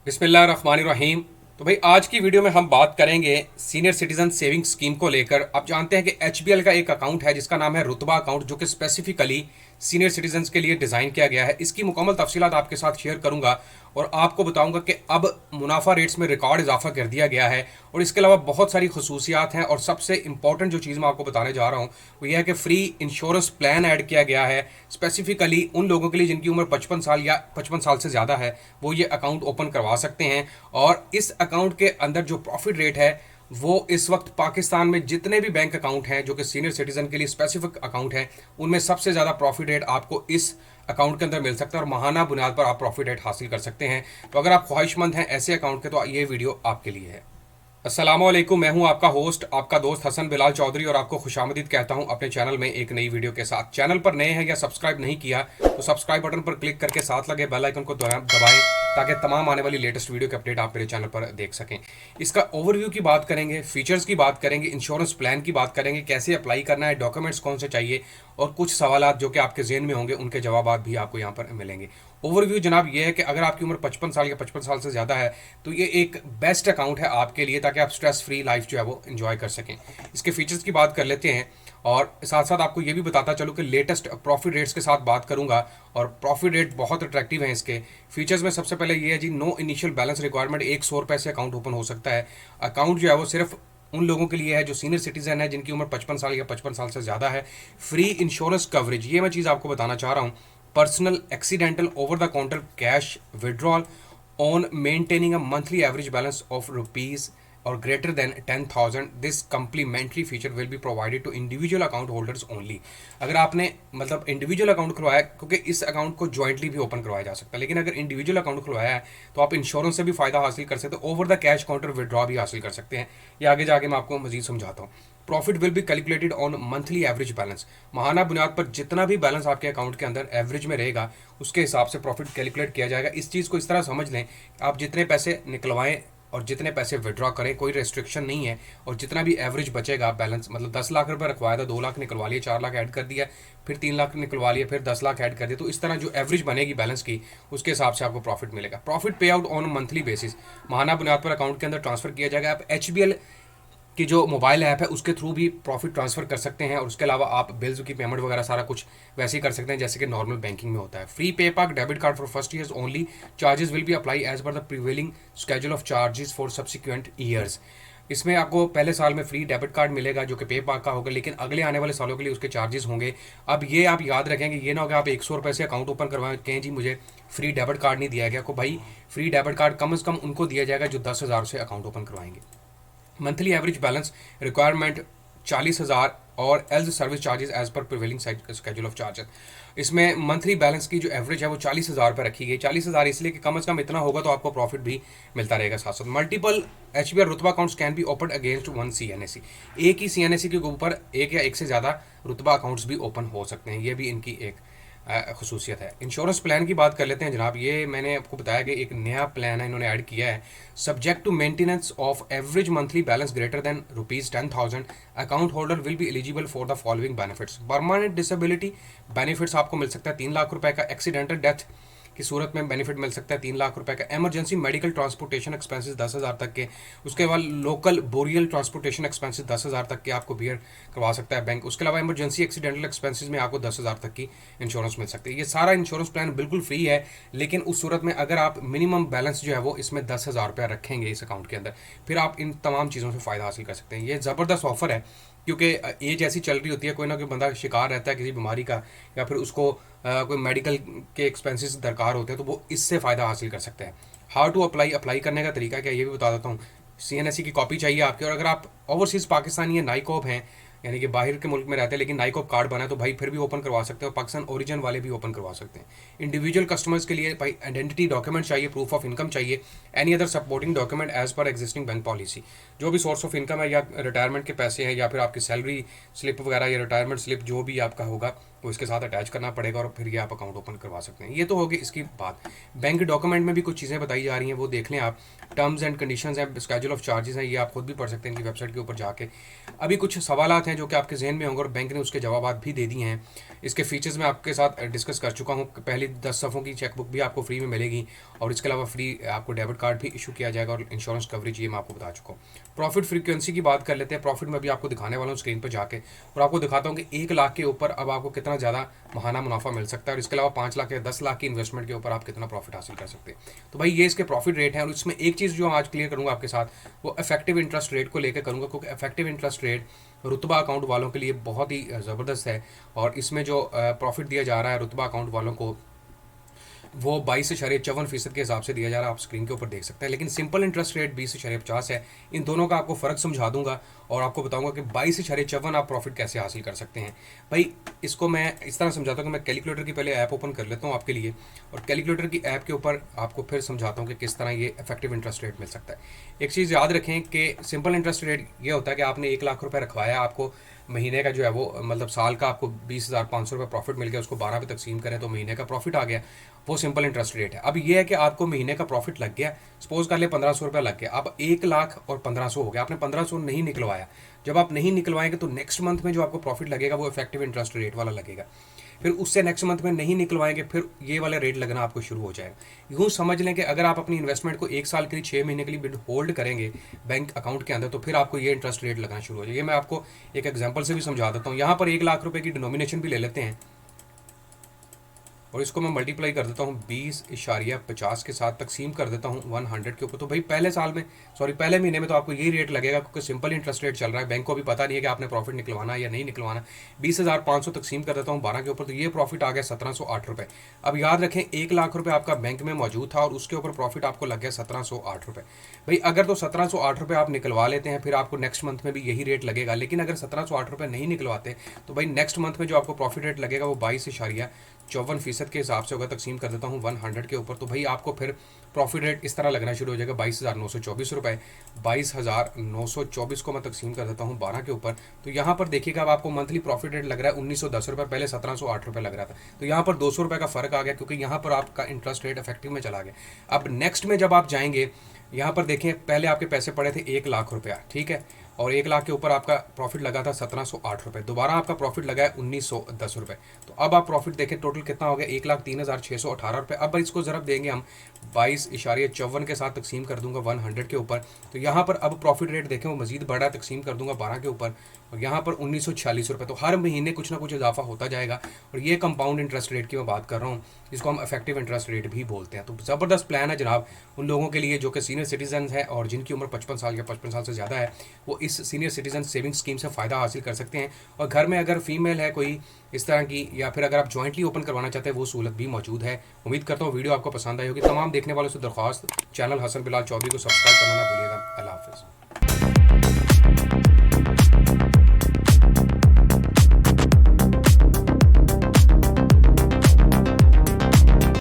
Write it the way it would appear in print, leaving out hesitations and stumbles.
बिस्मिल्लाहिर्रहमानिर्रहीम। तो भाई आज की वीडियो में हम बात करेंगे सीनियर सिटीजन सेविंग स्कीम को लेकर। आप जानते हैं कि एचबीएल का एक अकाउंट है जिसका नाम है रुतबा अकाउंट, जो कि स्पेसिफिकली सीनियर सिटीजन्स के लिए डिज़ाइन किया गया है। इसकी मुकम्मल तफसीलात आपके साथ शेयर करूंगा और आपको बताऊंगा कि अब मुनाफा रेट्स में रिकॉर्ड इजाफा कर दिया गया है और इसके अलावा बहुत सारी खसूसियात हैं। और सबसे इंपॉर्टेंट जो चीज़ मैं आपको बताने जा रहा हूँ वो यह है कि फ्री इंश्योरेंस प्लान ऐड किया गया है स्पेसिफिकली उन लोगों के लिए जिनकी उम्र 55 साल या 55 साल से ज़्यादा है, वो ये अकाउंट ओपन करवा सकते हैं। और इस अकाउंट के अंदर जो प्रॉफिट रेट है वो इस वक्त पाकिस्तान में जितने भी बैंक अकाउंट हैं जो कि सीनियर सिटीजन के लिए स्पेसिफिक अकाउंट हैं, उनमें सबसे ज़्यादा प्रॉफिट रेट आपको इस अकाउंट के अंदर मिल सकता है और माहाना बुनियाद पर आप प्रॉफिट रेट हासिल कर सकते हैं। तो अगर आप ख्वाहिशमंद हैं ऐसे अकाउंट के, तो ये वीडियो आपके लिए है। अस्सलामुअलैकुम, मैं हूं आपका होस्ट, आपका दोस्त हसन बिलाल चौधरी, और आपको खुशामदीद कहता हूं अपने चैनल में एक नई वीडियो के साथ। चैनल पर नए हैं या सब्सक्राइब नहीं किया तो सब्सक्राइब बटन पर क्लिक करके साथ लगे बेल आइकन को दबाएं ताकि तमाम आने वाली लेटेस्ट वीडियो के अपडेट आप मेरे चैनल पर देख सकें। इसका ओवरव्यू की बात करेंगे, फीचर्स की बात करेंगे, इंश्योरेंस प्लान की बात करेंगे, कैसे अप्लाई करना है, डॉक्यूमेंट्स कौन से चाहिए, और कुछ सवालात जो कि आपके जेहन में होंगे उनके जवाब भी आपको यहाँ पर मिलेंगे। ओवरव्यू जनाब ये है कि अगर आपकी उम्र 55 साल या 55 साल से ज़्यादा है तो ये एक बेस्ट अकाउंट है आपके लिए, ताकि आप स्ट्रेस फ्री लाइफ जो है वो एंजॉय कर सकें। इसके फीचर्स की बात कर लेते हैं और साथ साथ आपको ये भी बताता चलूँ कि लेटेस्ट प्रॉफिट रेट्स के साथ बात करूंगा। और प्रॉफिट रेट बहुत अट्रैक्टिव है इसके फीचर्स में। सबसे पहले ये है जी, नो इनिशियल बैलेंस रिक्वायरमेंट, 100 रुपये से अकाउंट ओपन हो सकता है। अकाउंट जो है वो सिर्फ उन लोगों के लिए है जो सीनियर सिटीजन है, जिनकी उम्र 55 साल या 55 साल से ज़्यादा है। फ्री इंश्योरेंस कवरेज, ये मैं चीज़ आपको बताना चाह रहा हूँ। Personal accidental over the counter cash withdrawal on maintaining a monthly average balance of rupees और greater than 10,000, this complimentary feature will be provided to individual account holders only. अगर आपने मतलब इंडिविजुअल अकाउंट खुलवाया, क्योंकि इस अकाउंट को jointly भी open करवाया जा सकता है, लेकिन अगर इंडिविजुअल अकाउंट खुलवाया है तो आप इंश्योरेंस से भी फायदा हासिल कर सकते हो, over the cash counter withdraw भी हासिल कर सकते हैं। ये आगे जाके मैं आपको मजीद समझाता हूँ। Profit will be calculated on monthly average balance, माहाना बुनियाद पर जितना भी बैलेंस आपके अकाउंट के अंदर एवरेज में रहेगा उसके हिसाब से प्रॉफिट कैलकुलेट किया जाएगा। इस चीज़ को इस तरह समझ लें, आप जितने पैसे निकलवाएं और जितने पैसे विड्रॉ करें कोई रेस्ट्रिक्शन नहीं है, और जितना भी एवरेज बचेगा बैलेंस, मतलब 10 लाख रुपए रखवाया था, 2 लाख निकलवा लिए, 4 लाख ऐड कर दिया, फिर 3 लाख निकलवा लिए, फिर 10 लाख ऐड कर दिया, तो इस तरह जो एवरेज बनेगी बैलेंस की उसके हिसाब से आपको प्रॉफिट मिलेगा। प्रॉफिट पे आउट ऑन मंथली बेसिस, माहाना बुनियाद पर अकाउंट के अंदर ट्रांसफर किया जाएगा। आप एचबीएल कि जो मोबाइल ऐप है उसके थ्रू भी प्रॉफिट ट्रांसफ़र कर सकते हैं, और उसके अलावा आप बिल्स की पेमेंट वगैरह सारा कुछ वैसे ही कर सकते हैं जैसे कि नॉर्मल बैंकिंग में होता है। फ्री पे पाक debit card for first years only, charges will be apply as per the prevailing schedule of charges for subsequent years. इसमें आपको पहले साल में फ्री डेबिट कार्ड मिलेगा जो कि पे पाक का होगा, लेकिन अगले आने वाले सालों के लिए उसके चार्जेस होंगे। अब ये आप याद रखेंगे, ये ना हो कि आप 100 रुपये से अकाउंट ओपन करवाएं, कहें जी मुझे फ्री डेबिट कार्ड नहीं दिया गया। को भाई फ्री डेबिट कार्ड कम से कम उनको दिया जाएगा जो 10,000 से अकाउंट ओपन करवाएंगे। मंथली एवरेज बैलेंस रिक्वायरमेंट 40,000 और else service charges as per prevailing schedule of charges. इसमें मंथली बैलेंस की जो एवरेज है वो 40,000 पर रखी गई। 40,000 इसलिए कि कम से कम इतना होगा तो आपको प्रॉफिट भी मिलता रहेगा साथ साथ। Multiple HBL Rutba accounts can be open against one CNIC, एक ही सीएनएसी के ऊपर एक या एक से ज़्यादा रुतबा अकाउंट्स भी ओपन हो सकते हैं, ये भी इनकी एक खसूसियत है। इंश्योरेंस प्लान की बात कर लेते हैं जनाब। ये मैंने आपको बताया कि एक नया प्लान है इन्होंने ऐड किया है। Subject to maintenance of average monthly balance greater than ₹10,000, account holder will be eligible for the following benefits. Permanent disability benefits आपको मिल सकता है 3 लाख रुपए का। एक्सीडेंटल डेथ की सूरत में बेनिफिट मिल सकता है 3 लाख रुपए का। एमरजेंसी मेडिकल ट्रांसपोर्टेशन एक्सपेंसेस 10,000 तक के। उसके बाद लोकल बोरियल ट्रांसपोर्टेशन एक्सपेंसेस 10,000 तक के आपको बियर करवा सकता है बैंक। उसके अलावा एमरजेंसी एक्सीडेंटल एक्सपेंसेस में आपको 10,000 तक की इंश्योरेंस मिल सकती है। ये सारा इंश्योरेंस प्लान बिल्कुल फ्री है, लेकिन उस सूरत में अगर आप मिनिमम बैलेंस जो है वो इसमें 10,000 रुपया रखेंगे इस अकाउंट के अंदर, फिर आप इन तमाम चीज़ों से फ़ायदा हासिल कर सकते हैं। ये ज़बरदस्त ऑफर है, क्योंकि एज ऐसी चल रही होती है, कोई ना कोई बंदा शिकार रहता है किसी बीमारी का, या फिर उसको कोई मेडिकल के एक्सपेंसेस दरकार होते हैं, तो वो इससे फ़ायदा हासिल कर सकते हैं। हाउ टू अप्लाई करने का तरीका क्या, ये भी बता देता हूँ। सीएनएससी की कॉपी चाहिए आपकी, और अगर आप ओवरसीज़ पाकिस्तानी या नाइकॉब हैं, यानी कि बाहर के मुल्क में रहते हैं लेकिन नाइकॉब कार्ड बना है, तो भाई फिर भी ओपन करवा सकते हो। पाकिस्तान ओरिजिन वाले भी ओपन करवा सकते हैं। इंडिविजुअल कस्टमर्स के लिए भाई आइडेंटिटी डॉक्यूमेंट चाहिए, प्रूफ ऑफ इनकम चाहिए, any other supporting document as per existing bank policy. जो भी सोर्स ऑफ इनकम है या रिटायरमेंट के पैसे हैं या फिर आपकी सैलरी स्लिप वगैरह या रिटायरमेंट स्लिप जो भी आपका होगा वो इसके साथ अटैच करना पड़ेगा और फिर ये आप अकाउंट ओपन करवा सकते हैं। ये तो होगी इसकी बात। बैंक डॉक्यूमेंट में भी कुछ चीज़ें बताई जा रही हैं, वो देख लें आप। टर्म्स एंड कंडीशंस हैं, स्केड्यूल ऑफ चार्जेस हैं, ये आप खुद भी पढ़ सकते हैं इनकी वेबसाइट के ऊपर जाके। अभी कुछ सवालात हैं जो कि आपके जहन में होंगे और बैंक ने उसके जवाब भी दे दिए हैं। इसके फीचर्स मैं आपके साथ डिस्कस कर चुका हूँ। पहली 10 सफ़ों की चेकबुक भी आपको फ्री में मिलेगी और इसके अलावा फ्री आपको डेबिट कार्ड भी इशू किया जाएगा और इंश्योरेंस कवरेज ये मैं आपको बता चुका हूँ। प्रॉफिट फ्रीक्वेंसी की बात कर लेते हैं। प्रॉफिट में भी आपको दिखाने वाला हूँ स्क्रीन पर जाके, और आपको दिखाता हूँ कि 1 लाख के ऊपर अब आपको कितना ज़्यादा महाना मुनाफा मिल सकता है और इसके अलावा 5 लाख या 10 लाख की इन्वेस्टमेंट के ऊपर आप कितना प्रॉफिट हासिल कर सकते हैं। तो भाई ये इसके प्रॉफिट रेट है। और इसमें एक चीज़ जो आज क्लियर करूँगा आपके साथ, वो इफेक्टिव इंटरेस्ट रेट को लेकर करूँगा, क्योंकि इफेक्टिव इंटरेस्ट रेट रुतबा अकाउंट वालों के लिए बहुत ही ज़बरदस्त है। और इसमें जो प्रॉफिट दिया जा रहा है रुतबा अकाउंट वालों को, वो 22.54% के हिसाब से दिया जा रहा है, आप स्क्रीन के ऊपर देख सकते हैं। लेकिन सिंपल इंटरेस्ट रेट 20.50 है। इन दोनों का आपको फ़र्क समझा दूंगा और आपको बताऊंगा कि 22.54 आप प्रॉफिट कैसे हासिल कर सकते हैं। भाई इसको मैं इस तरह समझाता हूँ कि मैं कैलकुलेटर की पहले ऐप ओपन कर लेता हूँ आपके लिए, और कैलकुलेटर की ऐप के ऊपर आपको फिर समझाता हूँ कि किस तरह ये इफेक्टिव इंटरेस्ट रेट मिल सकता है। एक चीज़ याद रखें कि सिंपल इंटरेस्ट रेट ये होता है कि आपने 1 लाख रुपये रखवाया, आपको महीने का जो है वो मतलब साल का आपको 20,500 रुपये प्रॉफिट मिल गया, उसको 12 पे तकसीम करें तो महीने का प्रॉफिट आ गया, वो सिंपल इंटरेस्ट रेट है। अब ये है कि आपको महीने का प्रॉफिट लग गया, सपोज कर ले 1500 रुपये लग गया, अब 1 लाख और 1500 हो गया, आपने 1500 नहीं निकलवाया। जब आप नहीं निकलवाएंगे तो नेक्स्ट मंथ में जो आपको प्रॉफिट लगेगा वो इफेक्टिव इंटरेस्ट रेट वाला लगेगा। फिर उससे नेक्स्ट मंथ में नहीं निकलवाएंगे, फिर ये वाला रेट लगना आपको शुरू हो जाएगा। यूँ समझ लें कि अगर आप अपनी इन्वेस्टमेंट को 1 साल के लिए 6 महीने के लिए होल्ड करेंगे बैंक अकाउंट के अंदर, तो फिर आपको ये इंटरेस्ट रेट लगना शुरू हो जाएगा। ये मैं आपको एक एग्जांपल से भी समझा देता हूँ। यहाँ पर 1 लाख रुपए की डिनोमिनेशन भी ले लेते हैं और इसको मैं मल्टीप्लाई कर देता हूँ 20.50 के साथ, तकसीम कर देता हूँ 100 के ऊपर। तो भाई पहले महीने में तो आपको यही रेट लगेगा, क्योंकि सिंपल इंटरेस्ट रेट चल रहा है। बैंक को भी पता नहीं है कि आपने प्रॉफिट निकलवाना है या नहीं निकलवाना। 20,500 तकसीम कर देता हूँ 12 के ऊपर, तो ये प्रॉफिट आ गया 1708 रुपये। अब याद रखें 1 लाख रुपये आपका बैंक में मौजूद था और उसके ऊपर प्रॉफिट आपको लग गया 1708 रुपये। भाई अगर तो 1708 रुपये आप निकलवा लेते हैं, फिर आपको नेक्स्ट मंथ में भी यही रेट लगेगा। लेकिन अगर 1708 रुपये नहीं निकलवाते तो भाई नेक्स्ट मंथ में जो आपको प्रॉफिट रेट लगेगा वो 22.54% के हिसाब से होगा। तकसीम कर देता हूँ 100 के ऊपर, तो भाई आपको फिर प्रॉफिट रेट इस तरह लगना शुरू हो जाएगा 22,924 रुपये। 22,924 को मैं तकसीम कर देता हूँ 12 के ऊपर, तो यहाँ पर देखिएगा अब आपको मंथली प्रॉफिट रेट लग रहा है 1910 रुपये, पहले 1708 रुपये लग रहा था। तो यहाँ पर 200 रुपये का फ़र्क आ गया, क्योंकि यहाँ पर आपका इंटरेस्ट रेट इफेक्टिव में चला गया। अब नेक्स्ट में जब आप जाएंगे, यहाँ पर देखें पहले आपके पैसे पड़े थे 1 लाख रुपया, ठीक है, और 1 लाख के ऊपर आपका प्रॉफिट लगा था 1708 रुपये, दोबारा आपका प्रॉफिट लगा है 1910 रुपये। तो अब आप प्रॉफिट देखें टोटल कितना हो गया 1,03,618 रुपये। अब इसको ज़रा देंगे हम 22.54 के साथ, तकसीम कर दूंगा 100 के ऊपर, तो यहाँ पर अब प्रॉफिट रेट देखें वो मजीद बढ़ा, तकसीम कर दूंगा 12 के ऊपर, और यहाँ पर 1946 रुपये। तो हर महीने कुछ ना कुछ इजाफा होता जाएगा, और ये कंपाउंड इंटरेस्ट रेट की मैं बात कर रहा हूँ, जिसको हम इफेक्टिव इंटरेस्ट रेट भी बोलते हैं। तो ज़बरदस्त प्लान है जनाब उन लोगों के लिए जो कि सीनियर सिटीजन है और जिनकी उम्र 55 साल या 55 साल से ज़्यादा है, वो इस सीनियर सिटीजन सेविंग स्कीम से फ़ायदा हासिल कर सकते हैं। और घर में अगर फीमेल है कोई इस तरह की, या फिर अगर आप जॉइंटली ओपन करवाना चाहते हैं, वो सहूलत भी मौजूद है। उम्मीद करता हूँ वीडियो आपको पसंद आई होगी। तमाम देखने वालों से दरख्वास्त, चैनल हसन बिलाल चौधरी को सब्सक्राइब करना ना भूलिएगा। अल्लाह हाफ़िज़।